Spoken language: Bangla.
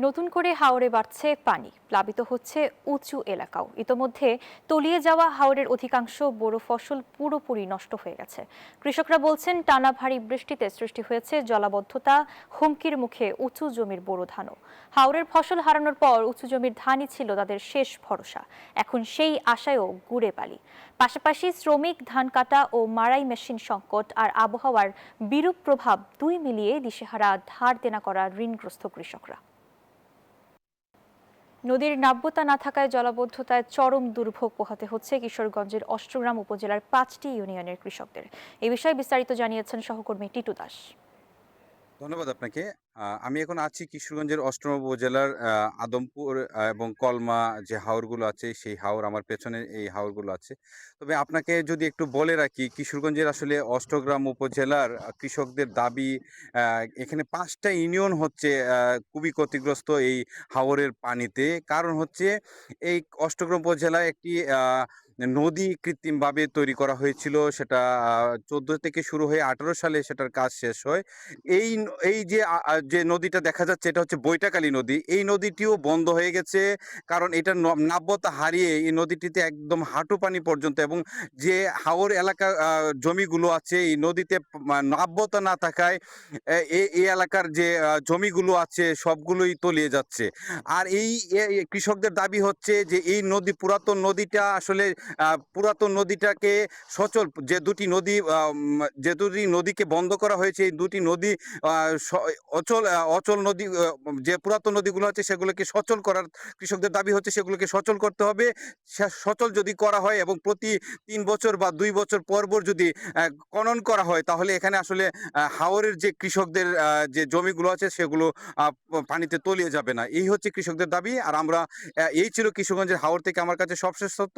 নতুন করে হাওরে বাড়ছে পানি, প্লাবিত হচ্ছে উঁচু এলাকাও। ইতোমধ্যে তলিয়ে যাওয়া হাওরের অধিকাংশ বোরো ফসল পুরোপুরি নষ্ট হয়ে গেছে। কৃষকরা বলছেন টানা ভারী বৃষ্টিতে সৃষ্টি হয়েছে জলাবদ্ধতা, হুমকির মুখে উঁচু জমির বোরো ধানও। হাওরের ফসল হারানোর পর উঁচু জমির ধানই ছিল তাদের শেষ ভরসা। এখন সেই আশায়ও গুড়ে বালি। পাশাপাশি শ্রমিক, ধান কাটা ও মাড়াই মেশিন সংকট আর আবহাওয়ার বিরূপ প্রভাব দুই মিলিয়ে দিশেহারা, ধার দেনা করা ঋণগ্রস্ত কৃষকরা। নদীর নাব্যতা না থাকায় জলাবদ্ধতায় চরম দুর্ভোগ পোহাতে হচ্ছে কিশোরগঞ্জের অষ্টগ্রাম উপজেলার ৫টি ইউনিয়নের কৃষকদের। এ বিষয়ে বিস্তারিত জানিয়েছেন সহকর্মী টিটু দাস। ধন্যবাদ আপনাকে। আমি এখন আছি কিশোরগঞ্জের অষ্টম উপজেলার আদমপুর এবং কলমা যে হাওরগুলো আছে, সেই হাওর আমার পেছনে এই হাওরগুলো আছে। তবে আপনাকে যদি একটু বলে রাখি, কিশোরগঞ্জের আসলে অষ্টগ্রাম উপজেলার কৃষকদের দাবি, এখানে ৫ টা ইউনিয়ন হচ্ছে খুবই ক্ষতিগ্রস্ত এই হাওরের পানিতে। কারণ হচ্ছে এই অষ্টগ্রাম উপজেলায় একটি নদী কৃত্রিমভাবে তৈরি করা হয়েছিল। সেটা ১৪ থেকে শুরু হয়ে ১৮ সালে সেটার কাজ শেষ হয়। এই যে যে নদীটা দেখা যাচ্ছে, এটা হচ্ছে বৈঠাকালী নদী। এই নদীটিও বন্ধ হয়ে গেছে। কারণ এটার নাব্যতা হারিয়ে এই নদীটিতে একদম হাঁটু পানি পর্যন্ত, এবং যে হাওর এলাকা জমিগুলো আছে এই নদীতে নাব্যতা না থাকায় এই এলাকার যে জমিগুলো আছে সবগুলোই তলিয়ে যাচ্ছে। আর এই কৃষকদের দাবি হচ্ছে যে এই নদী, পুরাতন নদীটা আসলে পুরাতন নদীটাকে সচল, যে দুটি নদীকে বন্ধ করা হয়েছে, এই দুটি নদী অচল নদী, যে পুরাতন নদীগুলো আছে সেগুলোকে সচল করার কৃষকদের দাবি হচ্ছে, সেগুলোকে সচল করতে হবে। সচল যদি করা হয় এবং প্রতি ৩ বছর বা ২ বছর পর পর যদি খনন করা হয়, তাহলে এখানে আসলে হাওরের যে কৃষকদের যে জমিগুলো আছে সেগুলো পানিতে তলিয়ে যাবে না। এই হচ্ছে কৃষকদের দাবি। আর আমরা এই ছিল কিশোরগঞ্জের হাওর থেকে আমার কাছে সবশেষ তথ্য।